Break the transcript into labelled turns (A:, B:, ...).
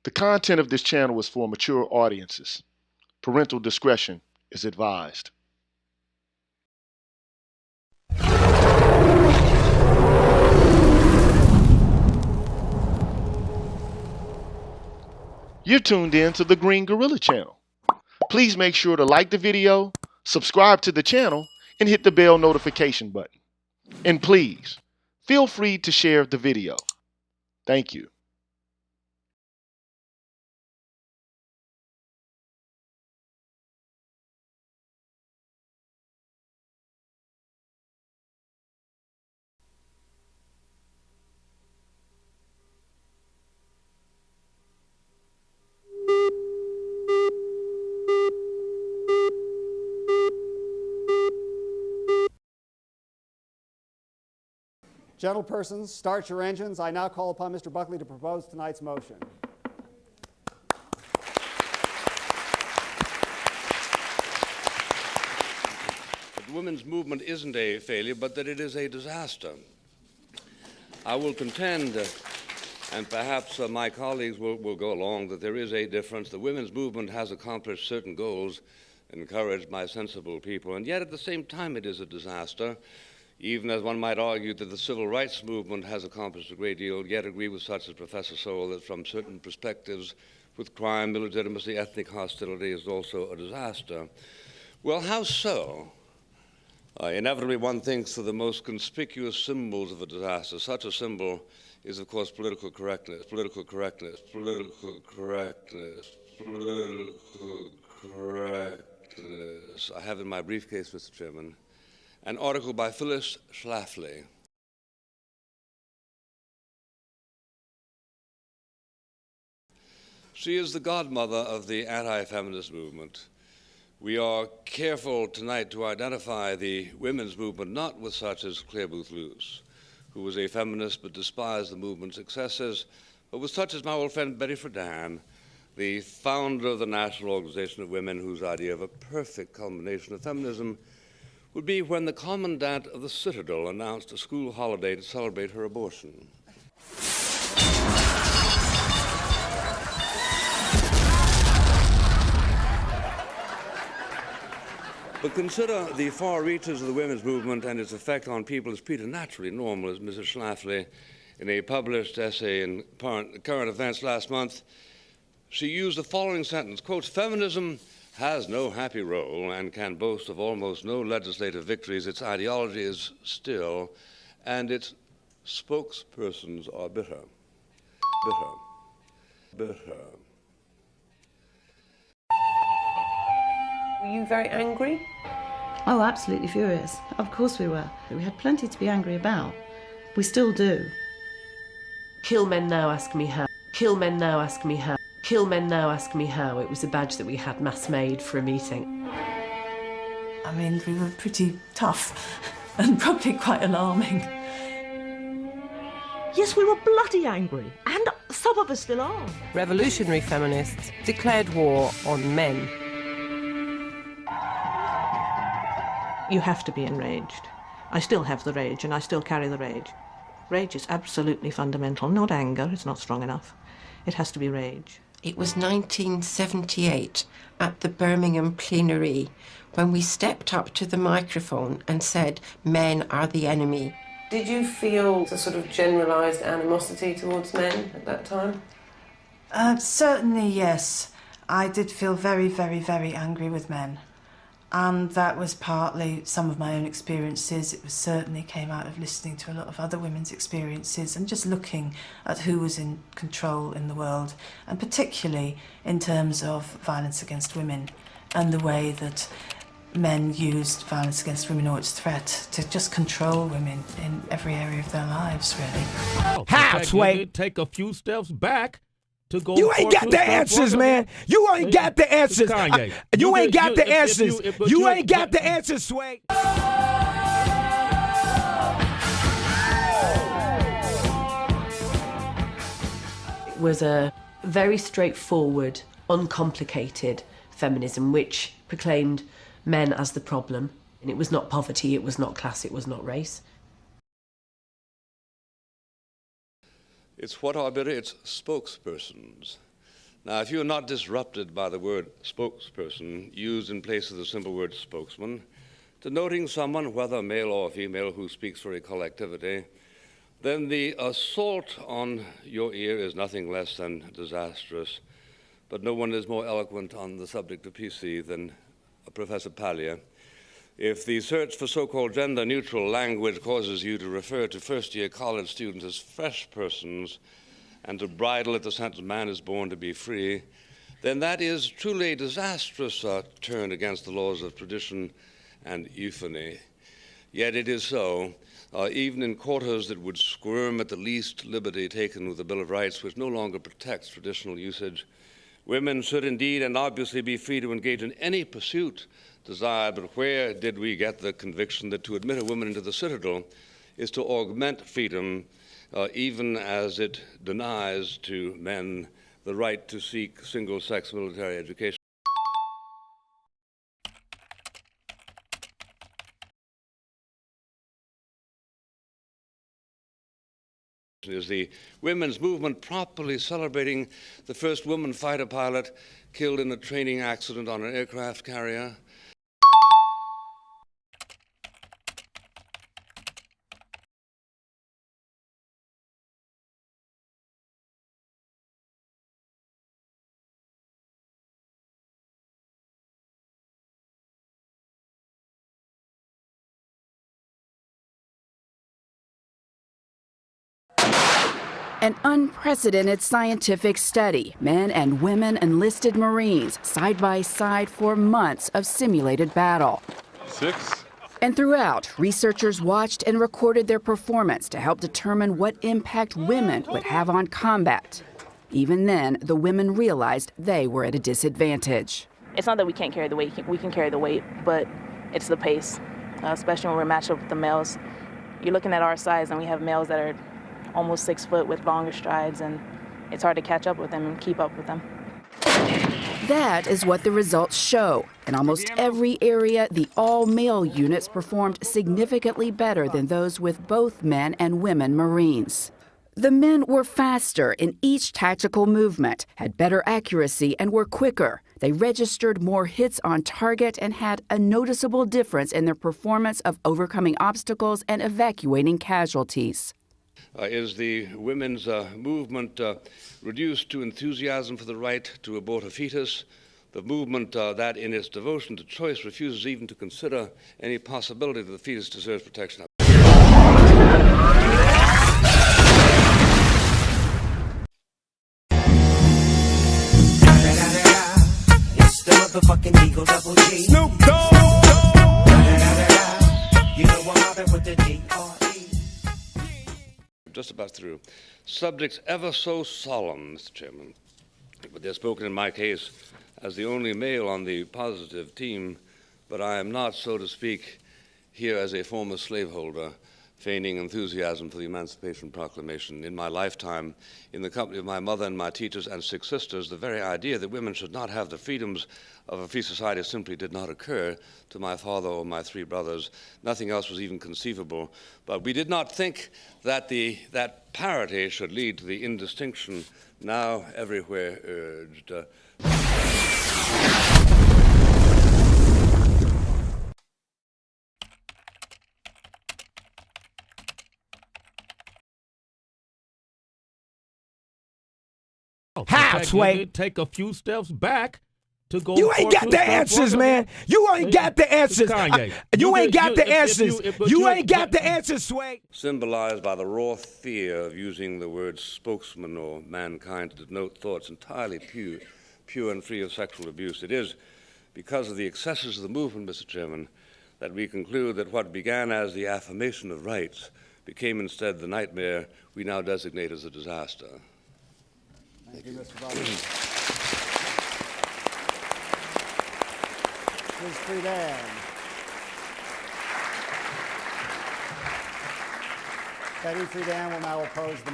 A: The content of this channel is for mature audiences. Parental discretion is advised. You're tuned in to the Green Gorilla channel. Please make sure to like the video, subscribe to the channel, and hit the bell notification button. And please, feel free to share the video. Thank you.
B: Gentlepersons, start your engines. I now call upon Mr. Buckley to propose tonight's motion.
C: The women's movement isn't a failure, but that it is a disaster. I will contend, and perhaps my colleagues will go along, that there is a difference. The women's movement has accomplished certain goals encouraged by sensible people, and yet at the same time it is a disaster. Even as one might argue that the civil rights movement has accomplished a great deal, yet agree with such as Professor Sowell that from certain perspectives, with crime, illegitimacy, ethnic hostility is also a disaster. Well, how so? Inevitably, one thinks of the most conspicuous symbols of a disaster. Such a symbol is, of course, political correctness, political correctness, political correctness, political correctness. I have in my briefcase, Mr. Chairman, an article by Phyllis Schlafly. She is the godmother of the anti-feminist movement. We are careful tonight to identify the women's movement not with such as Clare Boothe Luce, who was a feminist but despised the movement's excesses, but with such as my old friend Betty Friedan, the founder of the National Organization of Women, whose idea of a perfect culmination of feminism would be when the commandant of the Citadel announced a school holiday to celebrate her abortion. But consider the far reaches of the women's movement and its effect on people as preternaturally normal as Mrs. Schlafly, in a published essay in Current Events last month, she used the following sentence, quotes, "Feminism has no happy role and can boast of almost no legislative victories. Its ideology is still, and its spokespersons are bitter. Bitter. Bitter."
D: Were you very angry?
E: Oh, absolutely furious. Of course we were. We had plenty to be angry about. We still do.
D: Kill men now, ask me how. Kill men now, ask me how. Kill men now, ask me how. It was a badge that we had mass-made for a meeting.
F: I mean, we were pretty tough and probably quite alarming.
G: Yes, we were bloody angry, and some of us still are.
D: Revolutionary feminists declared war on men.
G: You have to be enraged. I still have the rage, and I still carry the rage. Rage is absolutely fundamental, not anger, it's not strong enough. It has to be rage.
H: It was 1978 at the Birmingham plenary when we stepped up to the microphone and said, "Men are the enemy."
D: Did you feel a sort of generalised animosity towards men at that time?
F: Certainly, yes. I did feel very, very, very angry with men. And that was partly some of my own experiences. It was certainly came out of listening to a lot of other women's experiences and just looking at who was in control in the world, and particularly in terms of violence against women and the way that men used violence against women or its threat to just control women in every area of their lives, really.
I: How, Sway? Take a few steps back.
J: You ain't got the answers, man. You ain't got the answers. You ain't got the answers. You ain't got the answers, Sway.
D: It was a very straightforward, uncomplicated feminism which proclaimed men as the problem. And it was not poverty, it was not class, it was not race.
C: It's what are bitter, it's spokespersons. Now, if you are not disrupted by the word spokesperson used in place of the simple word spokesman, denoting someone, whether male or female, who speaks for a collectivity, then the assault on your ear is nothing less than disastrous. But no one is more eloquent on the subject of PC than Professor Pallier. If the search for so-called gender-neutral language causes you to refer to first-year college students as fresh persons and to bridle at the sentence, man is born to be free, then that is truly a disastrous turn against the laws of tradition and euphony. Yet it is so, even in quarters that would squirm at the least liberty taken with the Bill of Rights, which no longer protects traditional usage. Women should indeed and obviously be free to engage in any pursuit desired, but where did we get the conviction that to admit a woman into the citadel is to augment freedom, even as it denies to men the right to seek single-sex military education? Is the women's movement properly celebrating the first woman fighter pilot killed in a training accident on an aircraft carrier?
K: An unprecedented scientific study. Men and women enlisted Marines side by side for months of simulated battle.
L: 6.
K: And throughout, researchers watched and recorded their performance to help determine what impact women would have on combat. Even then, the women realized they were at a disadvantage.
M: It's not that we can't carry the weight. We can carry the weight, but it's the pace, especially when we're matched up with the males. You're looking at our size, and we have males that are almost 6 foot with longer strides, and it's hard to catch up with them and keep up with them.
K: That is what the results show. In almost every area, the all-male units performed significantly better than those with both men and women Marines. The men were faster in each tactical movement, had better accuracy, and were quicker. They registered more hits on target and had a noticeable difference in their performance of overcoming obstacles and evacuating casualties.
C: Is the women's movement reduced to enthusiasm for the right to abort a fetus, the movement that in its devotion to choice refuses even to consider any possibility that the fetus deserves protection?
N: It's the motherfucking Eagle Double G.
J: Snoop Dogg.
N: You know I'm mobbing with the D.R.E.
C: Just about through. Subjects ever so solemn, Mr. Chairman, but they're spoken in my case as the only male on the positive team, but I am not, so to speak, here as a former slaveholder, feigning enthusiasm for the Emancipation Proclamation. In my lifetime, in the company of my mother and my teachers and 6 sisters, the very idea that women should not have the freedoms of a free society simply did not occur to my father or my 3 brothers. Nothing else was even conceivable. But we did not think that that parity should lead to the indistinction now everywhere urged.
J: How, Sway?
I: Take a few steps back to go.
J: You ain't got the answers, man. You ain't got the answers. You ain't got the answers. You ain't got the answers, Sway.
C: Symbolized by the raw fear of using the word spokesman or mankind to denote thoughts entirely pure and free of sexual abuse. It is because of the excesses of the movement, Mr. Chairman, that we conclude that what began as the affirmation of rights became instead the nightmare we now designate as a disaster.
B: Thank you, Mr. Buckley. Ms. Friedan. Betty Friedan will now oppose the